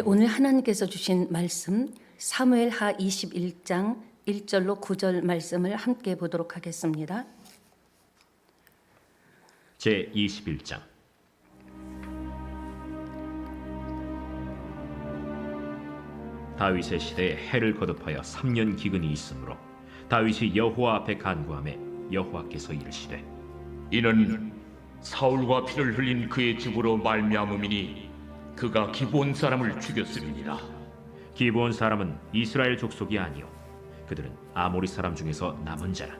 오늘 하나님께서 주신 말씀 사무엘하 21장 1절로 9절 말씀을 함께 보도록 하겠습니다. 제21장. 다윗의 시대에 해를 거듭하여 3년 기근이 있으므로 다윗이 여호와 앞에 간구하매 여호와께서 이르시되 이는 사울과 피를 흘린 그의 집으로 말미암음이니 그가 기브온 사람을 죽였음이니라. 기브온 사람은 이스라엘 족속이 아니요 그들은 아모리 사람 중에서 남은 자라.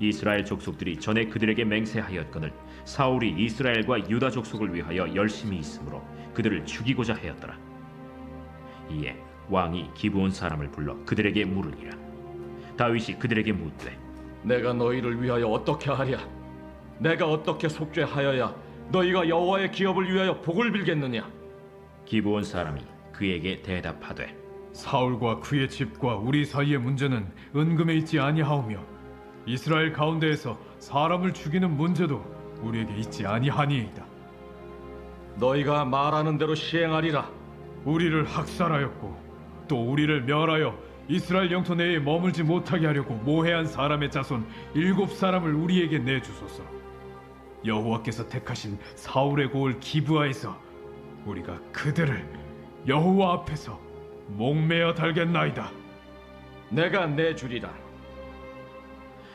이스라엘 족속들이 전에 그들에게 맹세하였거늘 사울이 이스라엘과 유다 족속을 위하여 열심히 있으므로 그들을 죽이고자 하였더라. 이에 왕이 기브온 사람을 불러 그들에게 물으니라. 다윗이 그들에게 묻되 내가 너희를 위하여 어떻게 하랴? 내가 어떻게 속죄하여야 너희가 여호와의 기업을 위하여 복을 빌겠느냐? 기브온 사람이 그에게 대답하되 사울과 그의 집과 우리 사이의 문제는 은금에 있지 아니하오며 이스라엘 가운데에서 사람을 죽이는 문제도 우리에게 있지 아니하니이다. 너희가 말하는 대로 시행하리라. 우리를 학살하였고 또 우리를 멸하여 이스라엘 영토 내에 머물지 못하게 하려고 모해한 사람의 자손 7사람을 우리에게 내주소서. 여호와께서 택하신 사울의 고을 기브아에서 우리가 그들을 여호와 앞에서 목매어 달겠나이다. 내가 내주리라.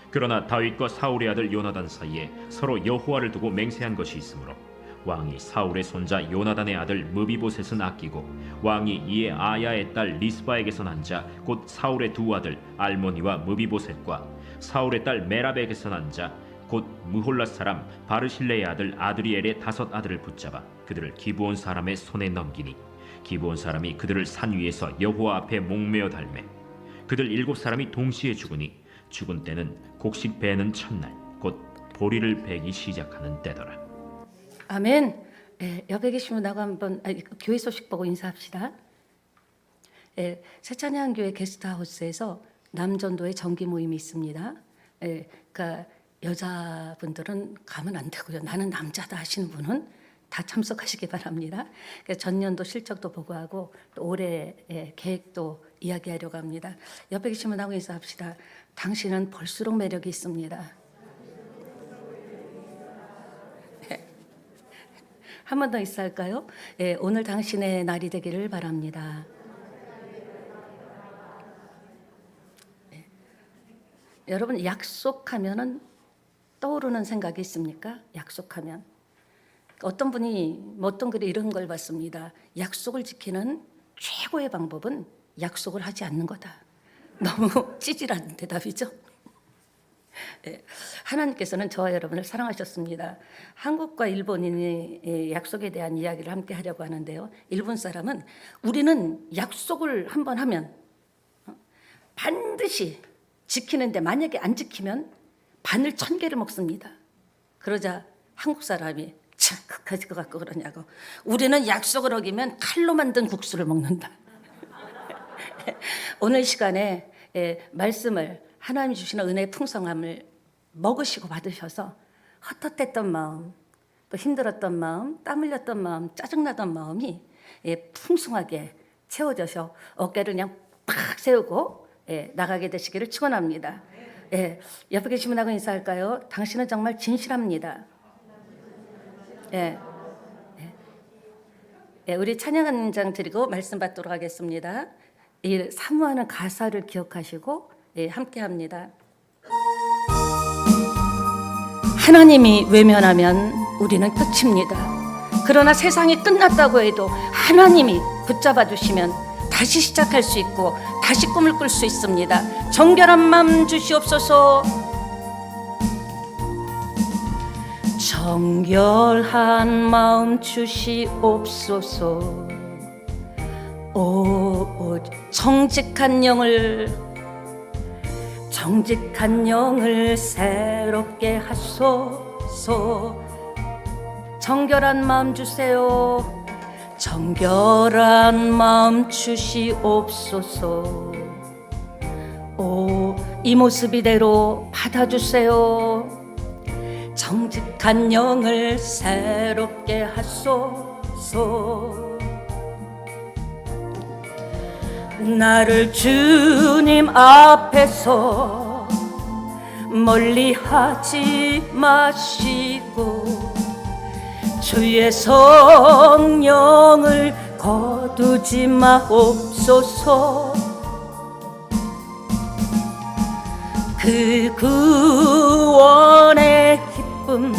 그러나 다윗과 사울의 아들 요나단 사이에 서로 여호와를 두고 맹세한 것이 있으므로 왕이 사울의 손자 요나단의 아들 무비보셋은 아끼고 왕이 이에 아야의 딸 리스바에게서 난 자 곧 사울의 두 아들 알모니와 무비보셋과 사울의 딸 메랍에게서 난 자 곧 무홀랏 사람 바르실레의 아들 아드리엘의 5 아들을 붙잡아 그들을 기브온 사람의 손에 넘기니 기브온 사람이 그들을 산 위에서 여호와 앞에 목매어 달매 그들 7사람이 동시에 죽으니 죽은 때는 곡식 베는 첫날 곧 보리를 베기 시작하는 때더라. 아멘. 옆에 계신 분하고 한번 교회 소식 보고 인사합시다. 새찬양교회 게스트하우스에서 남전도의 정기 모임이 있습니다. 그러니까 여자분들은 가면 안 되고요. 나는 남자다 하시는 분은 다 참석하시기 바랍니다. 전년도 실적도 보고하고 또 올해 계획도 이야기하려고 합니다. 옆에 계신 분하고 인사합시다. 당신은 볼수록 매력이 있습니다. 한 번 더 인사할까요? 오늘 당신의 날이 되기를 바랍니다. 여러분 약속하면은 떠오르는 생각이 있습니까? 약속하면 어떤 분이 어떤 글에 이런 걸 봤습니다. 약속을 지키는 최고의 방법은 약속을 하지 않는 거다. 너무 찌질한 대답이죠. 하나님께서는 저와 여러분을 사랑하셨습니다. 한국과 일본인의 약속에 대한 이야기를 함께 하려고 하는데요. 일본 사람은 우리는 약속을 한번 하면 반드시 지키는데 만약에 안 지키면 바늘 1000개를 먹습니다. 그러자 한국 사람이 참 그까짓 것 같고 그러냐고. 우리는 약속을 어기면 칼로 만든 국수를 먹는다. 오늘 시간에 말씀을 하나님이 주시는 은혜의 풍성함을 먹으시고 받으셔서 헛헛했던 마음, 또 힘들었던 마음, 땀 흘렸던 마음, 짜증나던 마음이 풍성하게 채워져서 어깨를 그냥 팍 세우고 나가게 되시기를 축원합니다. 옆에 계신 분하고 인사할까요? 당신은 정말 진실합니다. 우리 찬양 한 장 드리고 말씀 받도록 하겠습니다. 이 사모하는 가사를 기억하시고 함께 합니다. 하나님이 외면하면 우리는 끝입니다. 그러나 세상이 끝났다고 해도 하나님이 붙잡아 주시면 다시 시작할 수 있고 다시 꿈을 꿀 수 있습니다. 정결한 마음 주시옵소서. 정결한 마음 주시옵소서. 오 정직한 영을 새롭게 하소서. 정결한 마음 주세요. 정결한 마음 주시옵소서. 이 모습 이대로 받아주세요. 정직한 영을 새롭게 하소서. 나를 주님 앞에서 멀리 하지 마시고 주의 성령을 거두지 마옵소서. 그 구원의 기쁨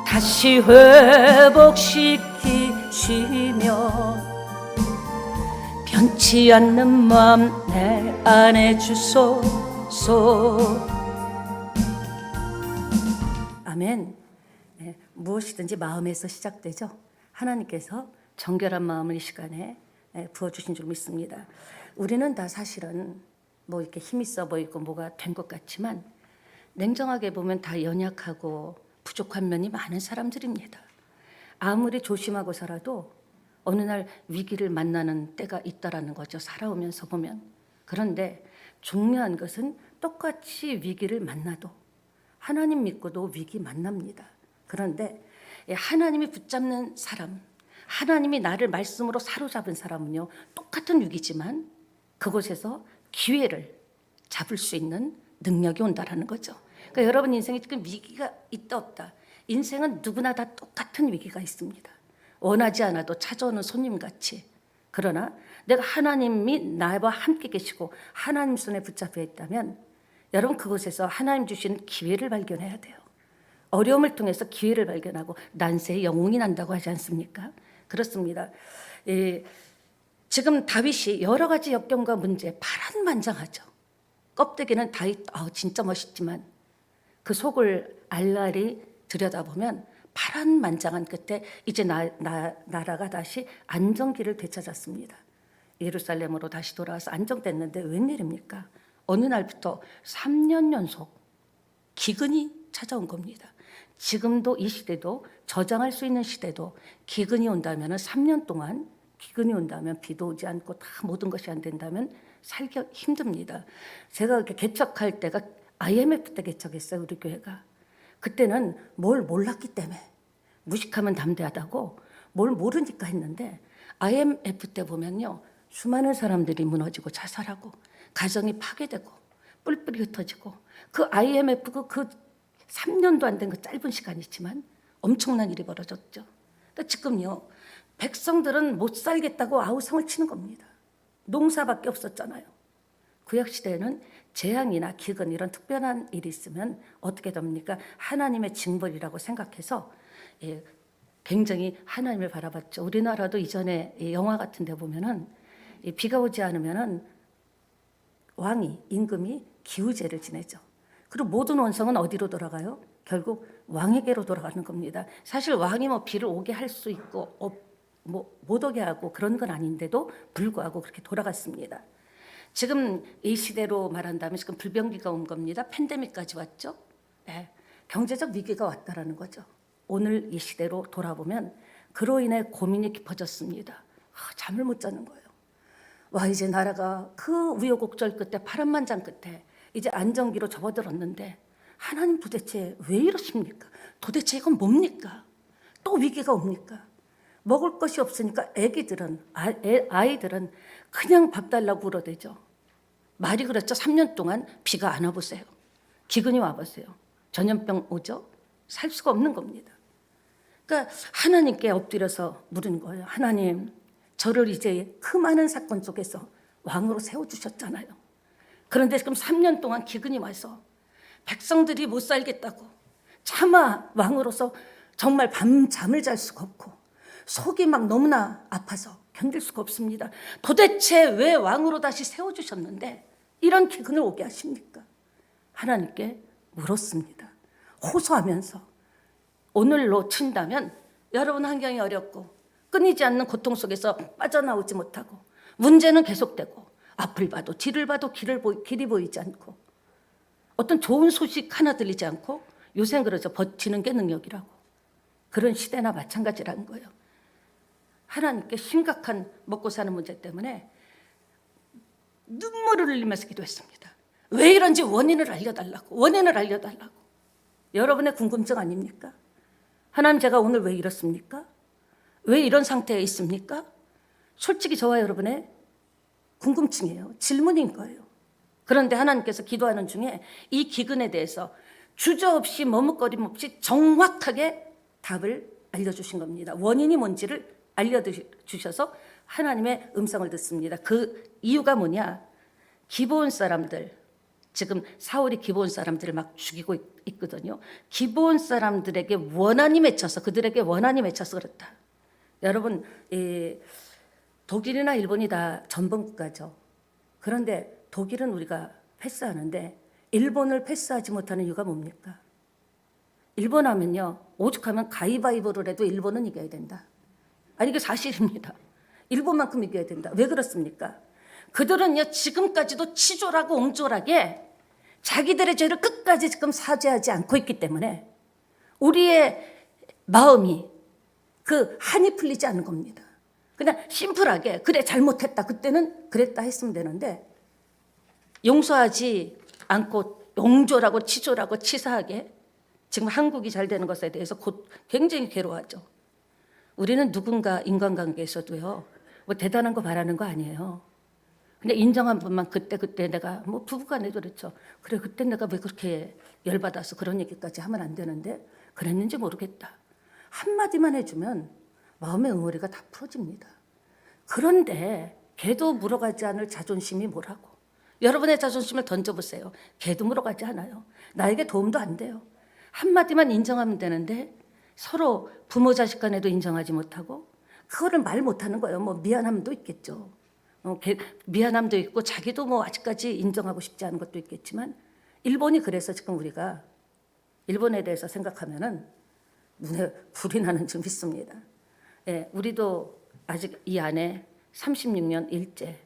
다시 회복시키시며 변치 않는 마음 내 안에 주소서. 아멘. 네, 무엇이든지 마음에서 시작되죠. 하나님께서 정결한 마음을 이 시간에 부어주신 줄 믿습니다. 우리는 다 사실은 뭐 이렇게 힘 있어 보이고 뭐가 된 것 같지만 냉정하게 보면 다 연약하고 부족한 면이 많은 사람들입니다. 아무리 조심하고 살아도 어느 날 위기를 만나는 때가 있다라는 거죠. 살아오면서 보면. 그런데 중요한 것은 똑같이 위기를 만나도 하나님 믿고도 위기 만납니다. 그런데 하나님이 붙잡는 사람, 하나님이 나를 말씀으로 사로잡은 사람은요, 똑같은 위기지만 그곳에서 기회를 잡을 수 있는 능력이 온다라는 거죠. 그러니까 여러분 인생에 지금 위기가 있다 없다. 인생은 누구나 다 똑같은 위기가 있습니다. 원하지 않아도 찾아오는 손님같이. 그러나 내가 하나님이 나와 함께 계시고 하나님 손에 붙잡혀 있다면 여러분 그곳에서 하나님 주시는 기회를 발견해야 돼요. 어려움을 통해서 기회를 발견하고 난세의 영웅이 난다고 하지 않습니까? 그렇습니다. 지금 다윗이 여러 가지 역경과 문제 파란만장하죠. 껍데기는 다윗 진짜 멋있지만 그 속을 알알이 들여다보면 파란만장한 끝에 이제 나라가 다시 안정기를 되찾았습니다. 예루살렘으로 다시 돌아와서 안정됐는데 웬일입니까? 어느 날부터 3년 연속 기근이 찾아온 겁니다. 지금도 이 시대도 저장할 수 있는 시대도 기근이 온다면 3년 동안 기근이 온다면 비도 오지 않고 다 모든 것이 안 된다면 살기 힘듭니다. 제가 이렇게 개척할 때가 IMF 때 개척했어요. 우리 교회가. 그때는 뭘 몰랐기 때문에 무식하면 담대하다고 뭘 모르니까 했는데 IMF 때 보면요. 수많은 사람들이 무너지고 자살하고 가정이 파괴되고 뿔뿔이 흩어지고 그 IMF 그 3년도 안 된 그 짧은 시간이지만 엄청난 일이 벌어졌죠. 근데 지금요. 백성들은 못 살겠다고 아우성을 치는 겁니다. 농사밖에 없었잖아요. 구약시대에는 재앙이나 기근 이런 특별한 일이 있으면 어떻게 됩니까? 하나님의 징벌이라고 생각해서 굉장히 하나님을 바라봤죠. 우리나라도 이전에 영화 같은 데 보면은 비가 오지 않으면은 왕이 임금이 기우제를 지내죠. 그리고 모든 원성은 어디로 돌아가요? 결국 왕에게로 돌아가는 겁니다. 사실 왕이 뭐 비를 오게 할 수 있고 뭐 못 오게 하고 그런 건 아닌데도 불구하고 그렇게 돌아갔습니다. 지금 이 시대로 말한다면 지금 불병기가 온 겁니다. 팬데믹까지 왔죠. 네. 경제적 위기가 왔다라는 거죠. 오늘 이 시대로 돌아보면 그로 인해 고민이 깊어졌습니다. 잠을 못 자는 거예요. 와 이제 나라가 그 우여곡절 끝에 파란만장 끝에 이제 안정기로 접어들었는데 하나님 도대체 왜 이러십니까? 도대체 이건 뭡니까? 또 위기가 옵니까? 먹을 것이 없으니까 아이들은 그냥 밥 달라고 울어대죠. 말이 그렇죠. 3년 동안 비가 안 와보세요. 기근이 와보세요. 전염병 오죠. 살 수가 없는 겁니다. 그러니까 하나님께 엎드려서 물은 거예요. 하나님, 저를 이제 그 많은 사건 속에서 왕으로 세워주셨잖아요. 그런데 지금 3년 동안 기근이 와서 백성들이 못 살겠다고 차마 왕으로서 정말 밤잠을 잘 수가 없고 속이 막 너무나 아파서 견딜 수가 없습니다. 도대체 왜 왕으로 다시 세워주셨는데 이런 기근을 오게 하십니까? 하나님께 물었습니다. 호소하면서 오늘로 친다면 여러분 환경이 어렵고 끊이지 않는 고통 속에서 빠져나오지 못하고 문제는 계속되고 앞을 봐도 뒤를 봐도 길이 보이지 않고 어떤 좋은 소식 하나 들리지 않고 요새는 그러죠. 버티는 게 능력이라고. 그런 시대나 마찬가지라는 거예요. 하나님께 심각한 먹고 사는 문제 때문에 눈물을 흘리면서 기도했습니다. 왜 이런지 원인을 알려달라고. 여러분의 궁금증 아닙니까? 하나님 제가 오늘 왜 이렇습니까? 왜 이런 상태에 있습니까? 솔직히 저와 여러분의 궁금증이에요. 질문인 거예요. 그런데 하나님께서 기도하는 중에 이 기근에 대해서 주저없이 머뭇거림 없이 정확하게 답을 알려주신 겁니다. 원인이 뭔지를 알려주셔서 하나님의 음성을 듣습니다. 그 이유가 뭐냐? 기브온 사람들, 지금 사울이 기브온 사람들을 막 죽이고 있거든요. 기브온 사람들에게 원한이 맺혀서, 그들에게 원한이 맺혀서 그렇다. 여러분, 독일이나 일본이 다 전범국가죠. 그런데 독일은 우리가 패스하는데 일본을 패스하지 못하는 이유가 뭡니까? 일본 하면요, 오죽하면 가위바위보를 해도 일본은 이겨야 된다. 아니, 이게 사실입니다. 일본만큼 이겨야 된다. 왜 그렇습니까? 그들은요, 지금까지도 치졸하고 옹졸하게 자기들의 죄를 끝까지 지금 사죄하지 않고 있기 때문에 우리의 마음이 그 한이 풀리지 않는 겁니다. 그냥 심플하게 그래 잘못했다, 그때는 그랬다 했으면 되는데 용서하지 않고 옹졸하고 치졸하고 치사하게 지금 한국이 잘 되는 것에 대해서 곧 굉장히 괴로워하죠. 우리는 누군가 인간관계에서도요, 뭐 대단한 거 바라는 거 아니에요. 그냥 인정한 분만 그때 내가 뭐 부부간에도 그렇죠. 그래 그때 내가 왜 그렇게 열받아서 그런 얘기까지 하면 안 되는데 그랬는지 모르겠다. 한마디만 해주면 마음의 응어리가 다 풀어집니다. 그런데 걔도 물어가지 않을 자존심이 뭐라고? 여러분의 자존심을 던져보세요. 걔도 물어가지 않아요. 나에게 도움도 안 돼요. 한마디만 인정하면 되는데 서로 부모 자식 간에도 인정하지 못하고 그거를 말 못하는 거예요. 뭐 미안함도 있겠죠. 미안함도 있고 자기도 뭐 아직까지 인정하고 싶지 않은 것도 있겠지만 일본이 그래서 지금 우리가 일본에 대해서 생각하면은 눈에 불이 나는 좀 있습니다. 예, 우리도 아직 이 안에 36년 일제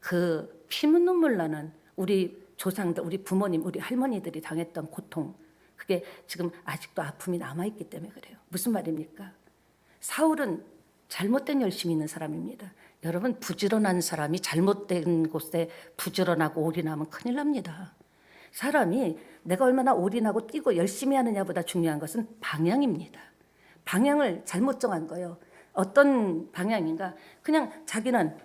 그 피눈 눈물 나는 우리 조상들, 우리 부모님, 우리 할머니들이 당했던 고통, 그게 지금 아직도 아픔이 남아있기 때문에 그래요. 무슨 말입니까? 사울은 잘못된 열심이 있는 사람입니다. 여러분, 부지런한 사람이 잘못된 곳에 부지런하고 올인하면 큰일 납니다. 사람이 내가 얼마나 올인하고 뛰고 열심히 하느냐보다 중요한 것은 방향입니다. 방향을 잘못 정한 거예요. 어떤 방향인가? 그냥 자기는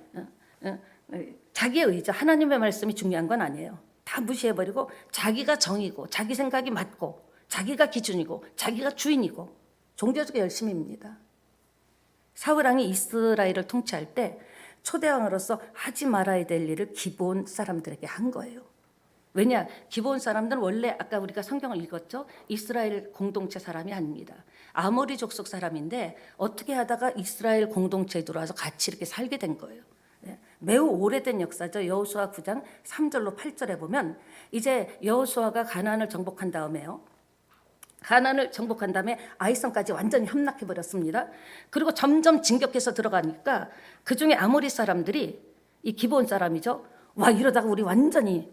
자기의 의지, 하나님의 말씀이 중요한 건 아니에요. 다 무시해버리고 자기가 정이고 자기 생각이 맞고 자기가 기준이고 자기가 주인이고 종교적인 열심입니다. 사울왕이 이스라엘을 통치할 때 초대왕으로서 하지 말아야 될 일을 기브온 사람들에게 한 거예요. 왜냐? 기브온 사람들은 원래 아까 우리가 성경을 읽었죠? 이스라엘 공동체 사람이 아닙니다. 아모리 족속 사람인데 어떻게 하다가 이스라엘 공동체에 들어와서 같이 이렇게 살게 된 거예요. 매우 오래된 역사죠. 여호수아 9장 3절로 8절에 보면 이제 여호수아가 가나안을 정복한 다음에요. 가나안을 정복한 다음에 아이성까지 완전히 함락해 버렸습니다. 그리고 점점 진격해서 들어가니까 그중에 아모리 사람들이 이 기브온 사람이죠. 와, 이러다가 우리 완전히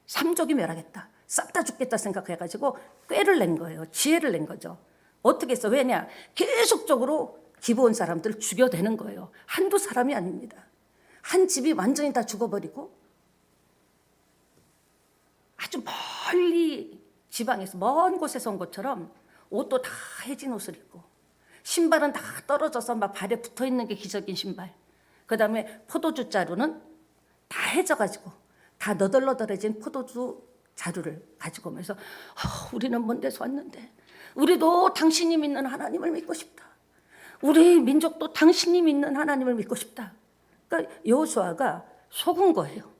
삼족이 멸하겠다, 싹 다 죽겠다 생각해가지고 꾀를 낸 거예요. 지혜를 낸 거죠. 어떻게 해서? 왜냐? 계속적으로 기브온 사람들을 죽여대는 거예요. 한두 사람이 아닙니다. 한 집이 완전히 다 죽어버리고 아주 멀리 지방에서 먼 곳에서 온 것처럼 옷도 다 해진 옷을 입고 신발은 다 떨어져서 막 발에 붙어있는 게 기적인 신발, 그 다음에 포도주 자루는 다 해져가지고 다 너덜너덜해진 포도주 자루를 가지고 오면서 우리는 먼 데서 왔는데 우리도 당신이 믿는 하나님을 믿고 싶다. 우리 민족도 당신이 믿는 하나님을 믿고 싶다. 그러니까 여호수아가 속은 거예요.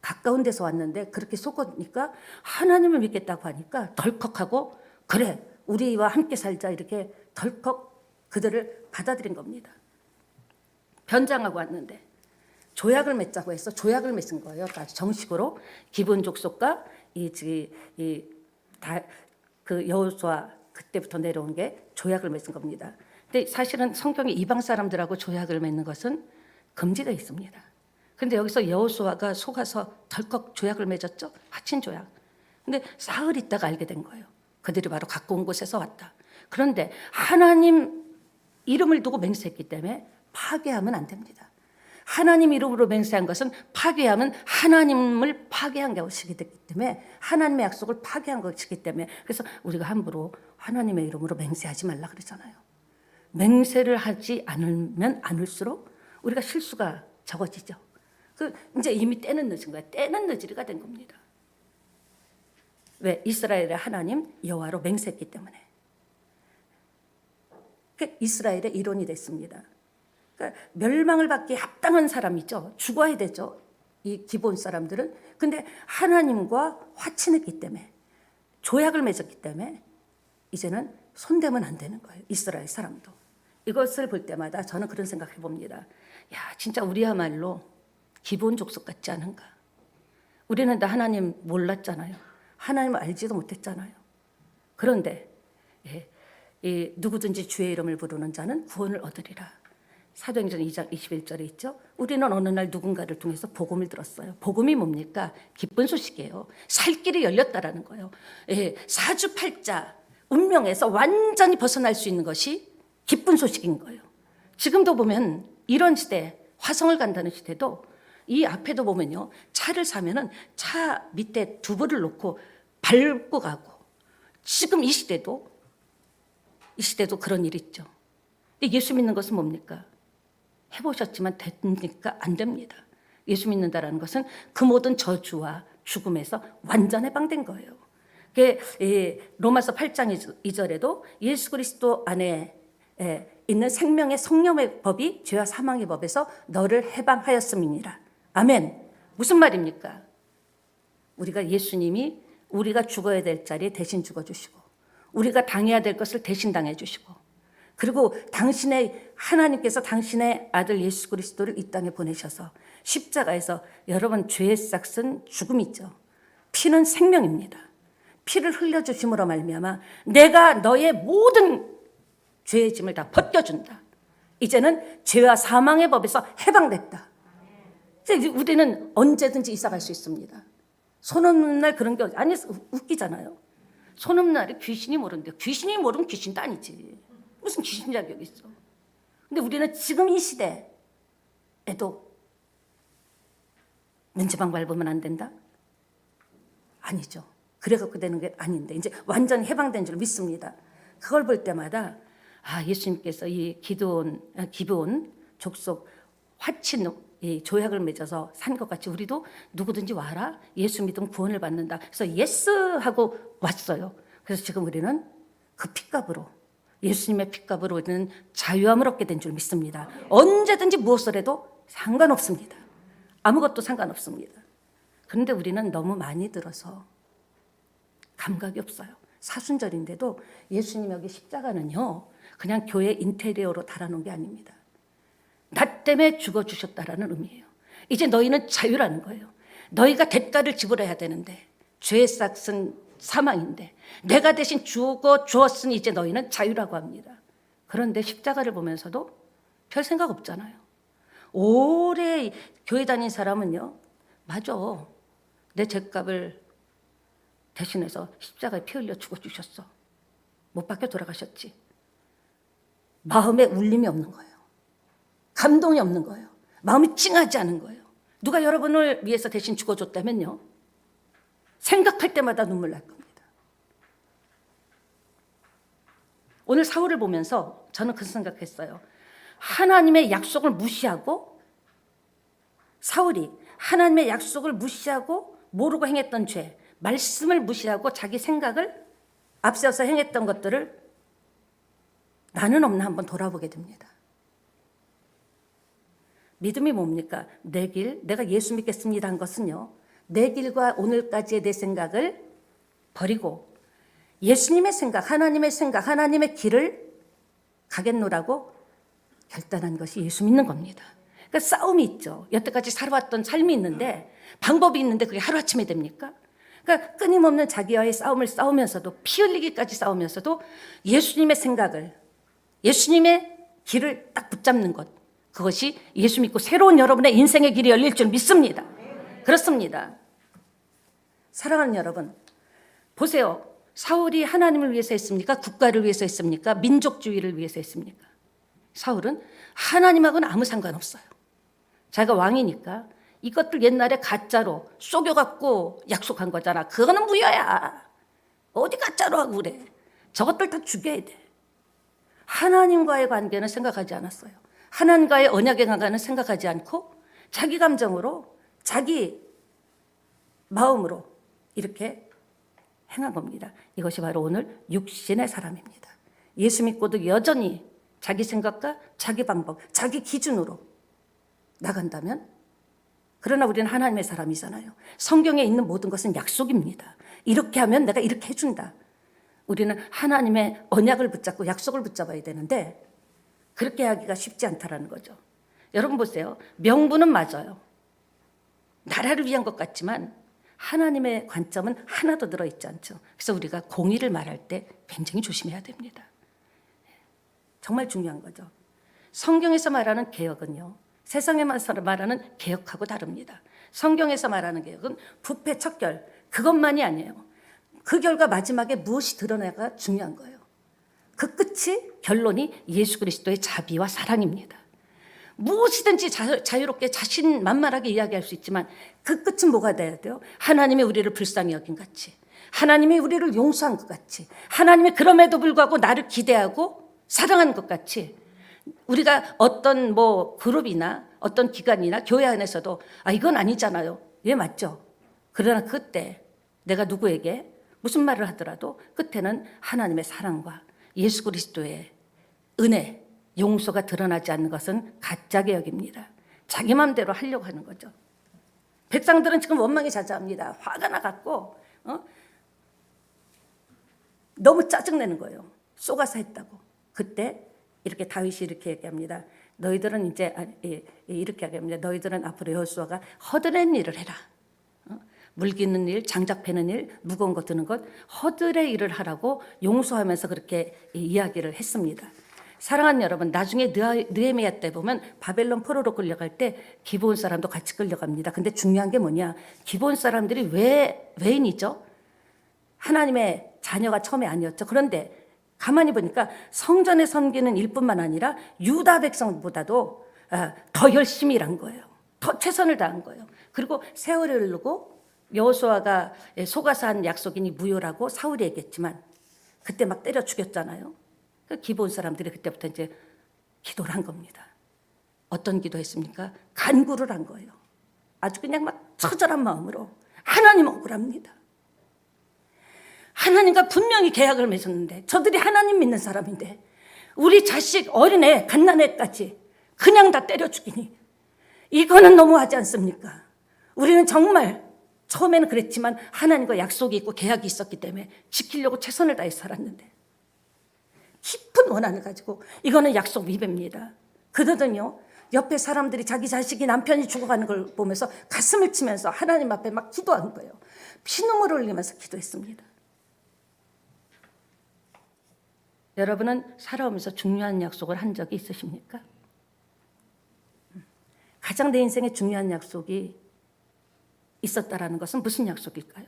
가까운 데서 왔는데 그렇게 속으니까 하나님을 믿겠다고 하니까 덜컥하고 그래 우리와 함께 살자 이렇게 덜컥 그들을 받아들인 겁니다. 변장하고 왔는데 조약을 맺자고 해서 조약을 맺은 거예요. 아주 정식으로 기브온 족속과 그 여호수아 그때부터 내려온 게 조약을 맺은 겁니다. 근데 사실은 성경에 이방 사람들하고 조약을 맺는 것은 금지되어 있습니다. 근데 여기서 여호수아가 속아서 덜컥 조약을 맺었죠. 하친 조약. 근데 사흘 있다가 알게 된 거예요. 그들이 바로 갖고 온 곳에서 왔다. 그런데 하나님 이름을 두고 맹세했기 때문에 파괴하면 안 됩니다. 하나님 이름으로 맹세한 것은 파괴하면 하나님을 파괴한 것이기 때문에 하나님의 약속을 파괴한 것이기 때문에 그래서 우리가 함부로 하나님의 이름으로 맹세하지 말라 그러잖아요. 맹세를 하지 않으면 않을수록 우리가 실수가 적어지죠. 이제 이미 때는 늦은 거야. 때는 늦으리가 된 겁니다. 왜? 이스라엘의 하나님 여호와로 맹세했기 때문에. 이스라엘의 이론이 됐습니다. 그러니까 멸망을 받기에 합당한 사람이죠. 죽어야 되죠. 이 기본 사람들은. 근데 하나님과 화친했기 때문에, 조약을 맺었기 때문에 이제는 손대면 안 되는 거예요. 이스라엘 사람도. 이것을 볼 때마다 저는 그런 생각을 해봅니다. 야, 진짜 우리야말로 기본 족속 같지 않은가. 우리는 다 하나님 몰랐잖아요. 하나님을 알지도 못했잖아요. 그런데 누구든지 주의 이름을 부르는 자는 구원을 얻으리라. 사도행전 2장 21절에 있죠. 우리는 어느 날 누군가를 통해서 복음을 들었어요. 복음이 뭡니까? 기쁜 소식이에요. 살 길이 열렸다라는 거예요. 사주팔자 운명에서 완전히 벗어날 수 있는 것이 기쁜 소식인 거예요. 지금도 보면 이런 시대, 화성을 간다는 시대도 이 앞에도 보면요, 차를 사면은 차 밑에 두부를 놓고 밟고 가고, 지금 이 시대도 그런 일이 있죠. 근데 예수 믿는 것은 뭡니까? 해보셨지만 됩니까? 안 됩니다. 예수 믿는다라는 것은 그 모든 저주와 죽음에서 완전 해방된 거예요. 로마서 8장 2절에도 예수 그리스도 안에 있는 생명의 성령의 법이 죄와 사망의 법에서 너를 해방하였음이니라. 아멘. 무슨 말입니까? 우리가 예수님이 우리가 죽어야 될 자리에 대신 죽어주시고, 우리가 당해야 될 것을 대신 당해주시고, 그리고 하나님께서 당신의 아들 예수 그리스도를 이 땅에 보내셔서 십자가에서, 여러분, 죄의 싹은 죽음이죠. 피는 생명입니다. 피를 흘려주심으로 말미암아 내가 너의 모든 죄의 짐을 다 벗겨준다. 이제는 죄와 사망의 법에서 해방됐다. 이제 우리는 언제든지 이사 갈 수 있습니다. 손 없는 날 그런 게 아니, 웃기잖아요. 손 없는 날에 귀신이 모르는데, 귀신이 모르면 귀신도 아니지. 무슨 귀신 자격이 있어. 근데 우리는 지금 이 시대에도 문지방 밟으면 안 된다? 아니죠. 그래갖고 되는 게 아닌데, 이제 완전히 해방된 줄 믿습니다. 그걸 볼 때마다 예수님께서 이 기브온 족속 화친 이 조약을 맺어서 산 것 같이 우리도 누구든지 와라, 예수 믿으면 구원을 받는다. 그래서 예스 하고 왔어요. 그래서 지금 우리는 그 핏값으로, 예수님의 핏값으로 우리는 자유함을 얻게 된 줄 믿습니다. 언제든지 무엇을 해도 상관없습니다. 아무것도 상관없습니다. 그런데 우리는 너무 많이 들어서 감각이 없어요. 사순절인데도 예수님 여기 십자가는요, 그냥 교회 인테리어로 달아놓은 게 아닙니다. 나 때문에 죽어주셨다라는 의미예요. 이제 너희는 자유라는 거예요. 너희가 대가를 지불해야 되는데, 죄의 싹은 사망인데 내가 대신 죽어 주었으니 이제 너희는 자유라고 합니다. 그런데 십자가를 보면서도 별 생각 없잖아요. 오래 교회 다닌 사람은요, 맞아, 내 죄값을 대신해서 십자가에 피 흘려 죽어주셨어. 못 박혀 돌아가셨지. 마음에 울림이 없는 거예요. 감동이 없는 거예요. 마음이 찡하지 않은 거예요. 누가 여러분을 위해서 대신 죽어줬다면요, 생각할 때마다 눈물 날 겁니다. 오늘 사울을 보면서 저는 그 생각했어요. 하나님의 약속을 무시하고, 사울이 하나님의 약속을 무시하고 모르고 행했던 죄, 말씀을 무시하고 자기 생각을 앞세워서 행했던 것들을 나는 없나 한번 돌아보게 됩니다. 믿음이 뭡니까? 내 길, 내가 예수 믿겠습니다 한 것은요, 내 길과 오늘까지의 내 생각을 버리고 예수님의 생각, 하나님의 생각, 하나님의 길을 가겠노라고 결단한 것이 예수 믿는 겁니다. 그러니까 싸움이 있죠. 여태까지 살아왔던 삶이 있는데, 방법이 있는데 그게 하루아침에 됩니까? 그러니까 끊임없는 자기와의 싸움을 싸우면서도, 피 흘리기까지 싸우면서도 예수님의 생각을, 예수님의 길을 딱 붙잡는 것, 그것이 예수 믿고 새로운 여러분의 인생의 길이 열릴 줄 믿습니다. 그렇습니다. 사랑하는 여러분, 보세요. 사울이 하나님을 위해서 했습니까? 국가를 위해서 했습니까? 민족주의를 위해서 했습니까? 사울은 하나님하고는 아무 상관없어요. 자기가 왕이니까 이것들 옛날에 가짜로 속여갖고 약속한 거잖아. 그거는 무효야. 어디 가짜로 하고 그래. 저것들 다 죽여야 돼. 하나님과의 관계는 생각하지 않았어요. 하나님과의 언약의 관계는 생각하지 않고 자기 감정으로, 자기 마음으로 이렇게 행한 겁니다. 이것이 바로 오늘 육신의 사람입니다. 예수 믿고도 여전히 자기 생각과 자기 방법, 자기 기준으로 나간다면, 그러나 우리는 하나님의 사람이잖아요. 성경에 있는 모든 것은 약속입니다. 이렇게 하면 내가 이렇게 해준다. 우리는 하나님의 언약을 붙잡고 약속을 붙잡아야 되는데 그렇게 하기가 쉽지 않다라는 거죠. 여러분 보세요. 명분은 맞아요. 나라를 위한 것 같지만 하나님의 관점은 하나도 들어있지 않죠. 그래서 우리가 공의를 말할 때 굉장히 조심해야 됩니다. 정말 중요한 거죠. 성경에서 말하는 개혁은요, 세상에서 말하는 개혁하고 다릅니다. 성경에서 말하는 개혁은 부패 척결, 그것만이 아니에요. 그 결과 마지막에 무엇이 드러나가 중요한 거예요. 그 끝이, 결론이 예수 그리스도의 자비와 사랑입니다. 무엇이든지 자유롭게 자신만만하게 이야기할 수 있지만 그 끝은 뭐가 돼야 돼요? 하나님이 우리를 불쌍히 여긴 같이, 하나님이 우리를 용서한 것 같이, 하나님이 그럼에도 불구하고 나를 기대하고 사랑하는 것 같이, 우리가 어떤 그룹이나 어떤 기관이나 교회 안에서도 이건 아니잖아요. 예, 맞죠. 그러나 그때 내가 누구에게 무슨 말을 하더라도 끝에는 하나님의 사랑과 예수 그리스도의 은혜, 용서가 드러나지 않는 것은 가짜 개혁입니다. 자기 마음대로 하려고 하는 거죠. 백성들은 지금 원망이 자자합니다. 화가 나갖고 너무 짜증내는 거예요. 쏘가서 했다고. 그때 이렇게 다윗이 이렇게 얘기합니다. 너희들은 이제 이렇게 얘기합니다. 너희들은 앞으로 여호수아가 허드렛 일을 해라. 물 기는 일, 장작 패는 일, 무거운 거 드는 것, 허들의 일을 하라고 용서하면서 그렇게 이야기를 했습니다. 사랑하는 여러분, 나중에 느헤미야 때 보면 바벨론 포로로 끌려갈 때 기브온 사람도 같이 끌려갑니다. 근데 중요한 게 뭐냐? 기브온 사람들이 왜 외인이죠? 하나님의 자녀가 처음에 아니었죠. 그런데 가만히 보니까 성전에 섬기는 일뿐만 아니라 유다 백성보다도 더 열심히 일한 거예요. 더 최선을 다한 거예요. 그리고 세월이 흐르고 여호수아가 속아서 한 약속이니 무효라고 사울이 얘기했지만 그때 막 때려 죽였잖아요. 그 기본 사람들이 그때부터 이제 기도를 한 겁니다. 어떤 기도했습니까? 간구를 한 거예요. 아주 그냥 막 처절한 마음으로 하나님 억울합니다. 하나님과 분명히 계약을 맺었는데 저들이 하나님 믿는 사람인데 우리 자식 어린애 갓난애까지 그냥 다 때려 죽이니 이거는 너무하지 않습니까? 우리는 정말 처음에는 그랬지만 하나님과 약속이 있고 계약이 있었기 때문에 지키려고 최선을 다해 살았는데 깊은 원한을 가지고 이거는 약속 위배입니다. 그러더니요 옆에 사람들이 자기 자식이 남편이 죽어가는 걸 보면서 가슴을 치면서 하나님 앞에 막 기도한 거예요. 피눈물을 흘리면서 기도했습니다. 여러분은 살아오면서 중요한 약속을 한 적이 있으십니까? 가장 내 인생에 중요한 약속이 있었다라는 것은 무슨 약속일까요?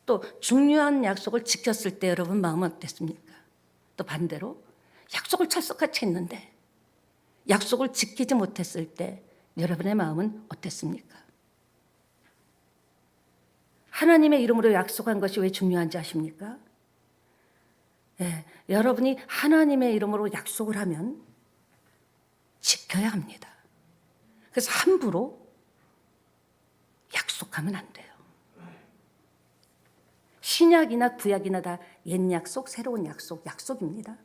또 중요한 약속을 지켰을 때 여러분 마음은 어땠습니까? 또 반대로 약속을 철석같이 했는데 약속을 지키지 못했을 때 여러분의 마음은 어땠습니까? 하나님의 이름으로 약속한 것이 왜 중요한지 아십니까? 네, 여러분이 하나님의 이름으로 약속을 하면 지켜야 합니다. 그래서 함부로 약속하면 안 돼요. 신약이나 구약이나 다 옛 약속, 새로운 약속, 약속입니다.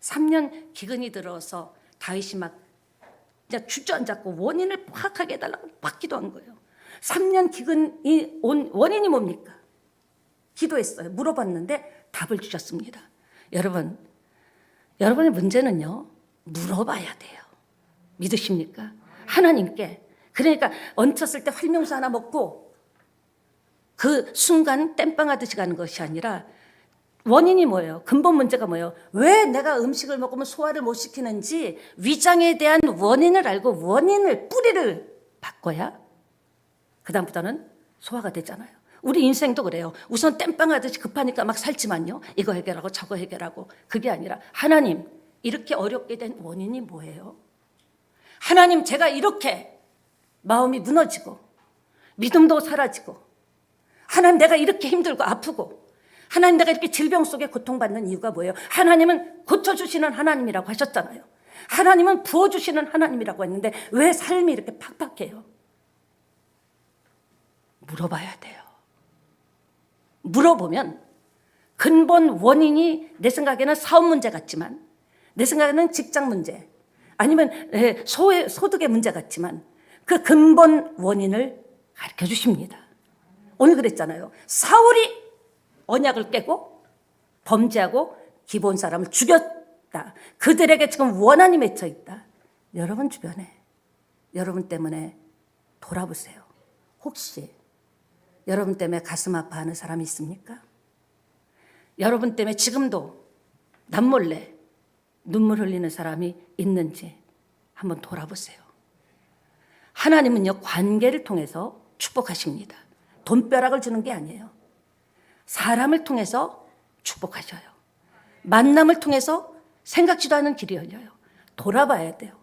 3년 기근이 들어서 다윗이 막 주저앉았고 원인을 파악하게 해달라고 막 기도한 거예요. 3년 기근이 온 원인이 뭡니까? 기도했어요. 물어봤는데 답을 주셨습니다. 여러분의 문제는요, 물어봐야 돼요. 믿으십니까? 하나님께. 그러니까 얹혔을 때 활명수 하나 먹고 그 순간 땜빵 하듯이 가는 것이 아니라 원인이 뭐예요? 근본 문제가 뭐예요? 왜 내가 음식을 먹으면 소화를 못 시키는지 위장에 대한 원인을 알고 원인을, 뿌리를 바꿔야 그다음부터는 소화가 되잖아요. 우리 인생도 그래요. 우선 땜빵 하듯이 급하니까 막 살지만요. 이거 해결하고 저거 해결하고 그게 아니라 하나님 이렇게 어렵게 된 원인이 뭐예요? 하나님 제가 이렇게 마음이 무너지고 믿음도 사라지고 하나님 내가 이렇게 힘들고 아프고 하나님 내가 이렇게 질병 속에 고통받는 이유가 뭐예요? 하나님은 고쳐주시는 하나님이라고 하셨잖아요. 하나님은 부어주시는 하나님이라고 했는데 왜 삶이 이렇게 팍팍해요? 물어봐야 돼요. 물어보면 근본 원인이 내 생각에는 사업 문제 같지만, 내 생각에는 직장 문제, 아니면 소득의 문제 같지만 그 근본 원인을 가르쳐 주십니다. 오늘 그랬잖아요. 사울이 언약을 깨고 범죄하고 기본 사람을 죽였다. 그들에게 지금 원한이 맺혀 있다. 여러분 주변에, 여러분 때문에 돌아보세요. 혹시 여러분 때문에 가슴 아파하는 사람이 있습니까? 여러분 때문에 지금도 남몰래 눈물 흘리는 사람이 있는지 한번 돌아보세요. 하나님은요, 관계를 통해서 축복하십니다. 돈벼락을 주는 게 아니에요. 사람을 통해서 축복하셔요. 만남을 통해서 생각지도 않은 길이 열려요. 돌아봐야 돼요.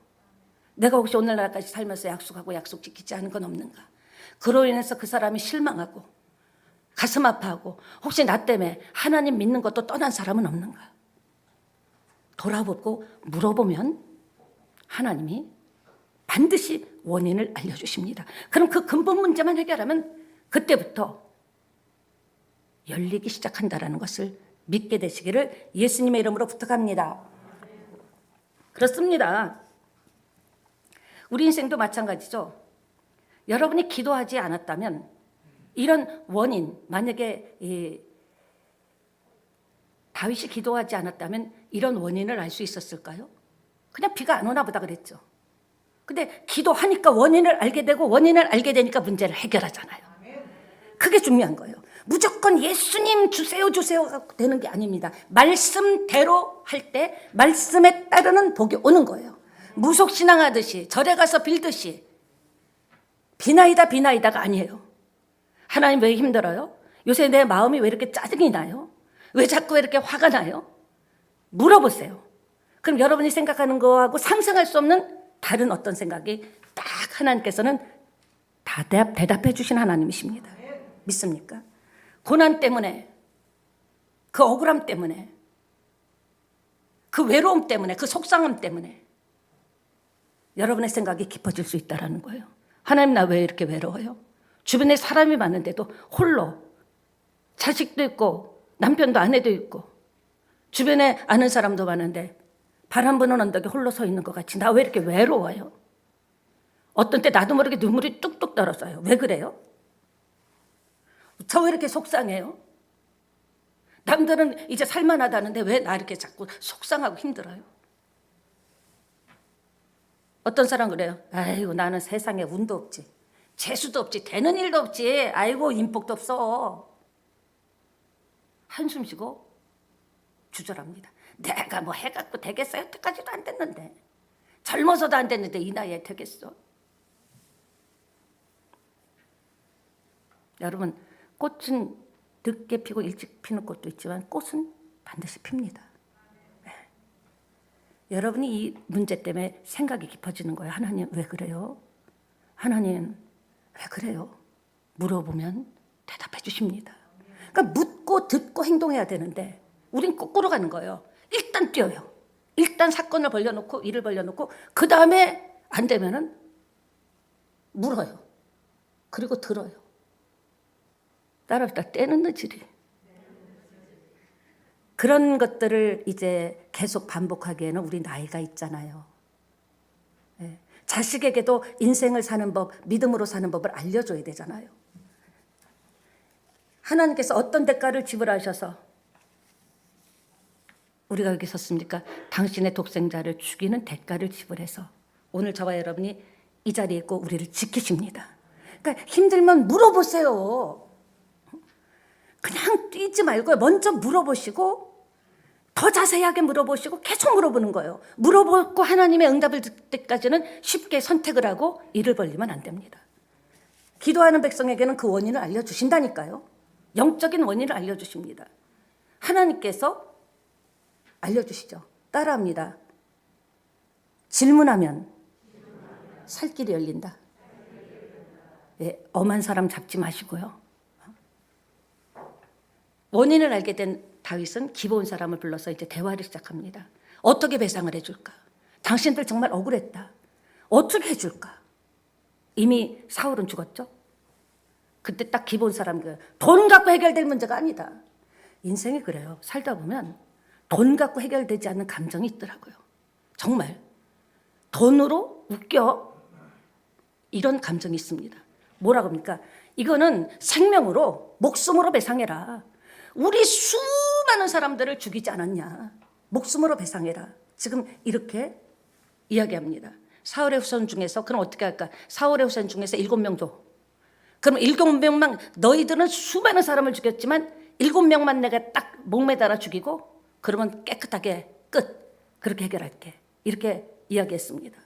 내가 혹시 오늘날까지 살면서 약속하고 약속 지키지 않은 건 없는가? 그로 인해서 그 사람이 실망하고 가슴 아파하고 혹시 나 때문에 하나님 믿는 것도 떠난 사람은 없는가? 돌아보고 물어보면 하나님이 반드시 원인을 알려주십니다. 그럼 그 근본 문제만 해결하면 그때부터 열리기 시작한다라는 것을 믿게 되시기를 예수님의 이름으로 부탁합니다. 그렇습니다. 우리 인생도 마찬가지죠. 여러분이 기도하지 않았다면 이런 원인, 만약에 다윗이 기도하지 않았다면 이런 원인을 알 수 있었을까요? 그냥 비가 안 오나 보다 그랬죠. 근데 기도하니까 원인을 알게 되고 원인을 알게 되니까 문제를 해결하잖아요. 그게 중요한 거예요. 무조건 예수님 주세요 주세요 되는 게 아닙니다. 말씀대로 할 때 말씀에 따르는 복이 오는 거예요. 무속신앙하듯이 절에 가서 빌듯이 비나이다 비나이다가 아니에요. 하나님 왜 힘들어요? 요새 내 마음이 왜 이렇게 짜증이 나요? 왜 자꾸 이렇게 화가 나요? 물어보세요. 그럼 여러분이 생각하는 거하고 상상할 수 없는 다른 어떤 생각이 딱 하나님께서는 다 대답해 주신 하나님이십니다. 믿습니까? 고난 때문에, 그 억울함 때문에, 그 외로움 때문에, 그 속상함 때문에 여러분의 생각이 깊어질 수 있다는 거예요. 하나님 나 왜 이렇게 외로워요? 주변에 사람이 많은데도 홀로, 자식도 있고 남편도 아내도 있고 주변에 아는 사람도 많은데 바람 부는 언덕에 홀로 서 있는 것 같이 나 왜 이렇게 외로워요? 어떤 때 나도 모르게 눈물이 뚝뚝 떨어져요. 왜 그래요? 저 왜 이렇게 속상해요? 남들은 이제 살만하다는데 왜 나 이렇게 자꾸 속상하고 힘들어요? 어떤 사람 그래요. 아이고 나는 세상에 운도 없지, 재수도 없지, 되는 일도 없지, 아이고 인복도 없어. 한숨 쉬고 주절합니다. 내가 뭐 해갖고 되겠어요? 여태까지도 안 됐는데, 젊어서도 안 됐는데 이 나이에 되겠어? 여러분, 꽃은 늦게 피고 일찍 피는 꽃도 있지만 꽃은 반드시 핍니다. 네. 여러분이 이 문제 때문에 생각이 깊어지는 거예요. 하나님 왜 그래요? 하나님 왜 그래요? 물어보면 대답해 주십니다. 그러니까 묻고 듣고 행동해야 되는데 우린 거꾸로 가는 거예요. 일단 뛰어요. 일단 사건을 벌려놓고 일을 벌려놓고 그 다음에 안 되면은 물어요. 그리고 들어요. 따라합시다. 때는 늦으리. 그런 것들을 이제 계속 반복하기에는 우리 나이가 있잖아요. 네. 자식에게도 인생을 사는 법, 믿음으로 사는 법을 알려줘야 되잖아요. 하나님께서 어떤 대가를 지불하셔서 우리가 여기 섰습니까? 당신의 독생자를 죽이는 대가를 지불해서 오늘 저와 여러분이 이 자리에 있고 우리를 지키십니다. 그러니까 힘들면 물어보세요. 그냥 뛰지 말고 먼저 물어보시고 더 자세하게 물어보시고 계속 물어보는 거예요. 물어보고 하나님의 응답을 듣을 때까지는 쉽게 선택을 하고 일을 벌리면 안 됩니다. 기도하는 백성에게는 그 원인을 알려주신다니까요. 영적인 원인을 알려주십니다. 하나님께서 알려주시죠. 따라합니다. 질문하면 살 길이 열린다. 예, 엄한 사람 잡지 마시고요. 원인을 알게 된 다윗은 기브온 사람을 불러서 이제 대화를 시작합니다. 어떻게 배상을 해줄까? 당신들 정말 억울했다. 어떻게 해줄까? 이미 사울은 죽었죠. 그때 딱 기본 사람 돈 갖고 해결될 문제가 아니다. 인생이 그래요. 살다 보면 돈 갖고 해결되지 않는 감정이 있더라고요. 정말 돈으로 웃겨 이런 감정이 있습니다. 뭐라고 합니까? 이거는 생명으로 목숨으로 배상해라. 우리 수많은 사람들을 죽이지 않았냐. 목숨으로 배상해라. 지금 이렇게 이야기합니다. 사울의 후손 중에서 그럼 어떻게 할까? 사울의 후손 중에서 7명도. 그럼 7명만 너희들은 수많은 사람을 죽였지만 7명만 내가 딱 목매달아 죽이고 그러면 깨끗하게 끝. 그렇게 해결할게. 이렇게 이야기했습니다.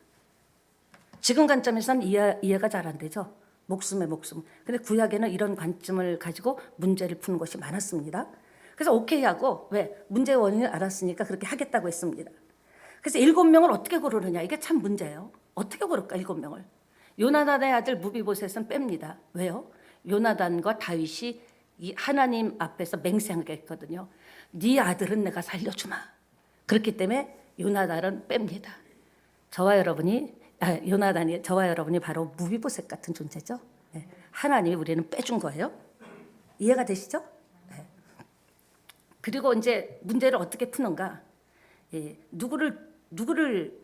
지금 관점에서는 이해가 잘 안 되죠. 목숨의 목숨. 근데 구약에는 이런 관점을 가지고 문제를 푸는 것이 많았습니다. 그래서 오케이 하고 왜? 문제의 원인을 알았으니까 그렇게 하겠다고 했습니다. 그래서 7명을 어떻게 고르느냐. 이게 참 문제예요. 어떻게 고를까 7명을. 요나단의 아들 무비보셋은 뺍니다. 왜요? 요나단과 다윗이 이 하나님 앞에서 맹세하게 했거든요. 네 아들은 내가 살려주마. 그렇기 때문에 요나단은 뺍니다. 요나단이 저와 여러분이 바로 무비보셋 같은 존재죠. 네. 하나님이 우리는 빼준 거예요. 이해가 되시죠? 네. 그리고 이제 문제를 어떻게 푸는가? 누구를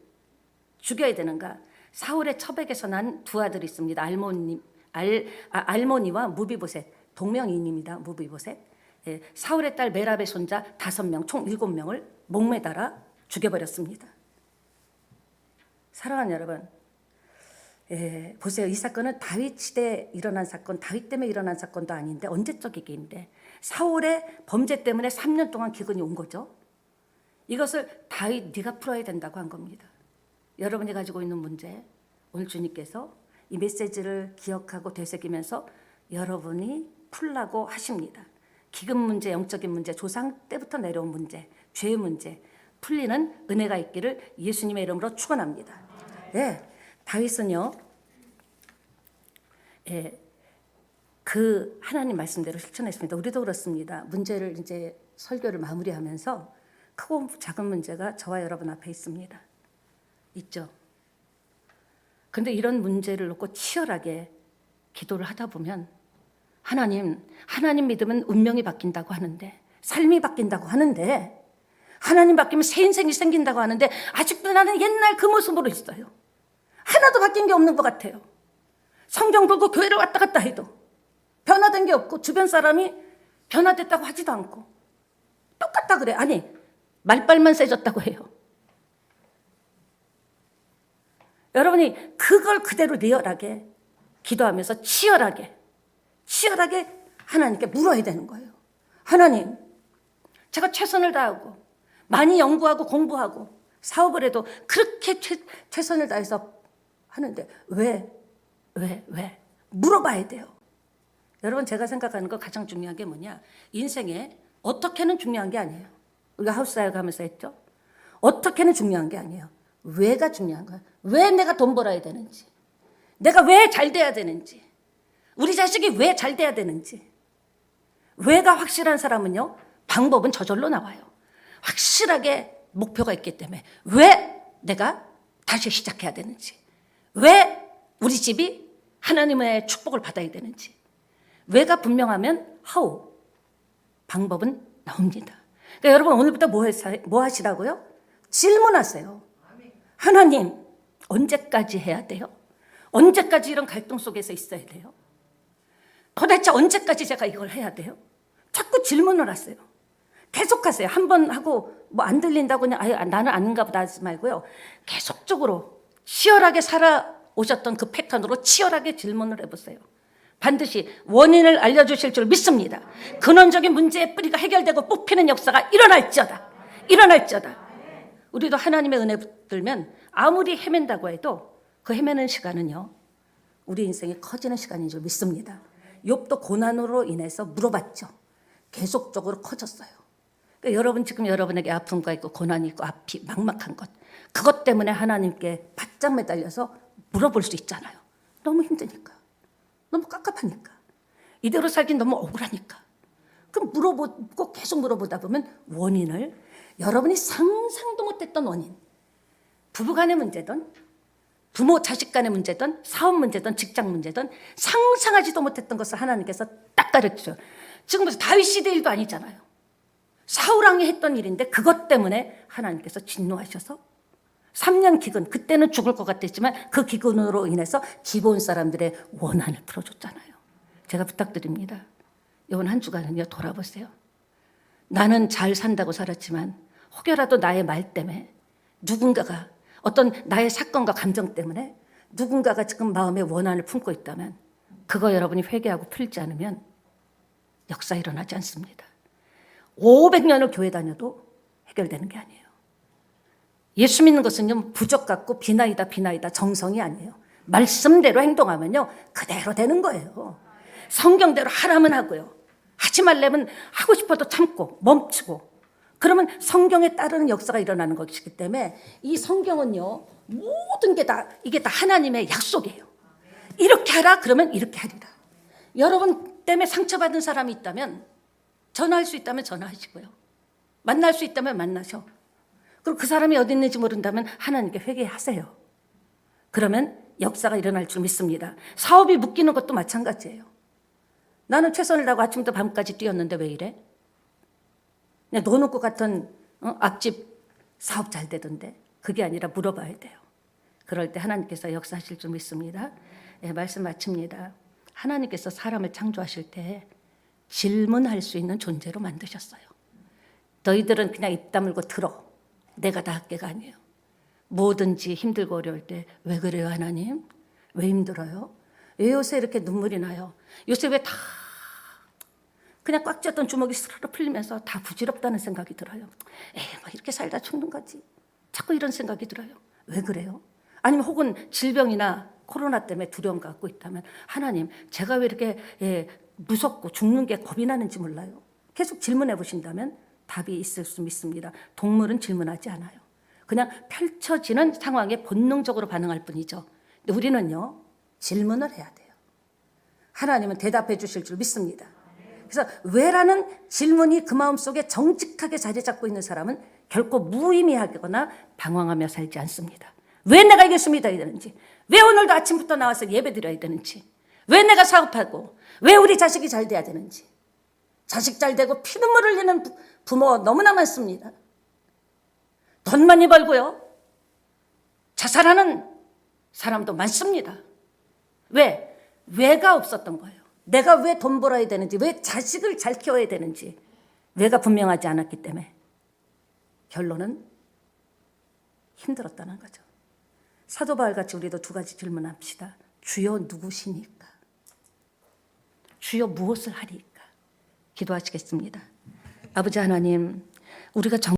죽여야 되는가? 사울의 처백에서 난 두 아들이 있습니다. 알모니와 무비보셋, 동명이인입니다. 무비보셋. 사울의 딸 메랍의 손자 5명, 총 7명을 목매달아 죽여버렸습니다. 사랑하는 여러분, 보세요. 이 사건은 다윗 시대에 일어난 사건, 다윗 때문에 일어난 사건도 아닌데 언제적 얘기인데 사울의 범죄 때문에 3년 동안 기근이 온 거죠. 이것을 다윗 네가 풀어야 된다고 한 겁니다. 여러분이 가지고 있는 문제, 오늘 주님께서 이 메시지를 기억하고 되새기면서 여러분이 풀라고 하십니다. 기근 문제, 영적인 문제, 조상 때부터 내려온 문제, 죄의 문제 풀리는 은혜가 있기를 예수님의 이름으로 축원합니다. 네, 다윗은요, 그 하나님 말씀대로 실천했습니다. 우리도 그렇습니다. 문제를 이제 설교를 마무리하면서 크고 작은 문제가 저와 여러분 앞에 있습니다. 있죠. 근데 이런 문제를 놓고 치열하게 기도를 하다 보면 하나님 믿으면 운명이 바뀐다고 하는데, 삶이 바뀐다고 하는데, 하나님 바뀌면 새 인생이 생긴다고 하는데 아직도 나는 옛날 그 모습으로 있어요. 하나도 바뀐 게 없는 것 같아요. 성경 보고 교회를 왔다 갔다 해도 변화된 게 없고 주변 사람이 변화됐다고 하지도 않고 똑같다 그래. 아니, 말빨만 세졌다고 해요. 여러분이 그걸 그대로 리얼하게 기도하면서 치열하게 하나님께 물어야 되는 거예요. 하나님, 제가 최선을 다하고 많이 연구하고 공부하고 사업을 해도 그렇게 최선을 다해서 하는데 왜? 물어봐야 돼요. 여러분, 제가 생각하는 거 가장 중요한 게 뭐냐? 인생에 어떻게는 중요한 게 아니에요. 우리가 하우스사역 하면서 했죠? 어떻게는 중요한 게 아니에요. 왜가 중요한 거야. 왜 내가 돈 벌어야 되는지, 내가 왜 잘 돼야 되는지, 우리 자식이 왜 잘 돼야 되는지. 왜가 확실한 사람은요, 방법은 저절로 나와요. 확실하게 목표가 있기 때문에 왜 내가 다시 시작해야 되는지, 왜 우리 집이 하나님의 축복을 받아야 되는지, 왜가 분명하면 how, 방법은 나옵니다. 그러니까 여러분, 오늘부터 뭐 하시라고요? 질문하세요. 하나님, 언제까지 해야 돼요? 언제까지 이런 갈등 속에서 있어야 돼요? 도대체 언제까지 제가 이걸 해야 돼요? 자꾸 질문을 하세요. 계속하세요. 한 번 하고 뭐 안 들린다고 그냥 나는 아닌가 보다 하지 말고요. 계속적으로 치열하게 살아오셨던 그 패턴으로 치열하게 질문을 해보세요. 반드시 원인을 알려주실 줄 믿습니다. 근원적인 문제의 뿌리가 해결되고 뽑히는 역사가 일어날지어다. 우리도 하나님의 은혜 붙들면 아무리 헤맨다고 해도 그 헤매는 시간은요, 우리 인생이 커지는 시간인 줄 믿습니다. 욥도 고난으로 인해서 물어봤죠. 계속적으로 커졌어요. 그러니까 여러분, 지금 여러분에게 아픔과 있고 고난이 있고 앞이 막막한 것, 그것 때문에 하나님께 바짝 매달려서 물어볼 수 있잖아요. 너무 힘드니까, 너무 깝깝하니까, 이대로 살긴 너무 억울하니까. 그럼 물어보고 계속 물어보다 보면 원인을, 여러분이 상상도 못했던 원인, 부부간의 문제든 부모 자식 간의 문제든 사업 문제든 직장 문제든 상상하지도 못했던 것을 하나님께서 딱 가르쳐요. 지금 무슨 다윗 시대 일도 아니잖아요. 사울 왕이 했던 일인데 그것 때문에 하나님께서 진노하셔서 3년 기근, 그때는 죽을 것 같았지만 그 기근으로 인해서 기브온 사람들의 원한을 풀어줬잖아요. 제가 부탁드립니다. 이번 한 주간은요, 돌아보세요. 나는 잘 산다고 살았지만 혹여라도 나의 말 때문에 누군가가 어떤 나의 사건과 감정 때문에 누군가가 지금 마음에 원한을 품고 있다면 그거 여러분이 회개하고 풀지 않으면 역사 일어나지 않습니다. 500년을 교회 다녀도 해결되는 게 아니에요. 예수 믿는 것은요, 부적 같고 비나이다 정성이 아니에요. 말씀대로 행동하면요, 그대로 되는 거예요. 성경대로 하라면 하고요, 하지 말려면 하고 싶어도 참고 멈추고, 그러면 성경에 따르는 역사가 일어나는 것이기 때문에 이 성경은요, 모든 게 다 이게 다 하나님의 약속이에요. 이렇게 하라 그러면 이렇게 하리라. 여러분 때문에 상처받은 사람이 있다면 전화할 수 있다면 전화하시고요, 만날 수 있다면 만나셔. 그리고 그 사람이 어디 있는지 모른다면 하나님께 회개하세요. 그러면 역사가 일어날 줄 믿습니다. 사업이 묶이는 것도 마찬가지예요. 나는 최선을 다하고 아침부터 밤까지 뛰었는데 왜 이래? 그냥 노놓고 같은 앞집 사업 잘 되던데. 그게 아니라 물어봐야 돼요. 그럴 때 하나님께서 역사하실 줄 믿습니다. 네, 말씀 마칩니다. 하나님께서 사람을 창조하실 때 질문할 수 있는 존재로 만드셨어요. 너희들은 그냥 입 다물고 들어. 내가 다 할게가 아니에요. 뭐든지 힘들고 어려울 때 왜 그래요 하나님? 왜 힘들어요? 왜 요새 이렇게 눈물이 나요? 요새 왜 다 그냥 꽉 쥐었던 주먹이 스르르 풀리면서 다 부질없다는 생각이 들어요. 에이, 뭐 이렇게 살다 죽는 거지. 자꾸 이런 생각이 들어요. 왜 그래요? 아니면 혹은 질병이나 코로나 때문에 두려움 갖고 있다면 하나님, 제가 왜 이렇게 무섭고 죽는 게 겁이 나는지 몰라요. 계속 질문해 보신다면 답이 있을 수 믿습니다. 동물은 질문하지 않아요. 그냥 펼쳐지는 상황에 본능적으로 반응할 뿐이죠. 근데 우리는요, 질문을 해야 돼요. 하나님은 대답해 주실 줄 믿습니다. 그래서 왜라는 질문이 그 마음속에 정직하게 자리 잡고 있는 사람은 결코 무의미하거나 방황하며 살지 않습니다. 왜 내가 예수 믿어야 되는지, 왜 오늘도 아침부터 나와서 예배 드려야 되는지, 왜 내가 사업하고, 왜 우리 자식이 잘 돼야 되는지. 자식 잘 되고 피눈물 흘리는 부모 너무나 많습니다. 돈 많이 벌고요, 자살하는 사람도 많습니다. 왜? 왜가 없었던 거예요. 내가 왜 돈 벌어야 되는지, 왜 자식을 잘 키워야 되는지 왜가 분명하지 않았기 때문에 결론은 힘들었다는 거죠. 사도 바울같이 우리도 두 가지 질문합시다. 주여 누구시니까? 주여 무엇을 하리까? 기도하시겠습니다. 아버지 하나님, 우리가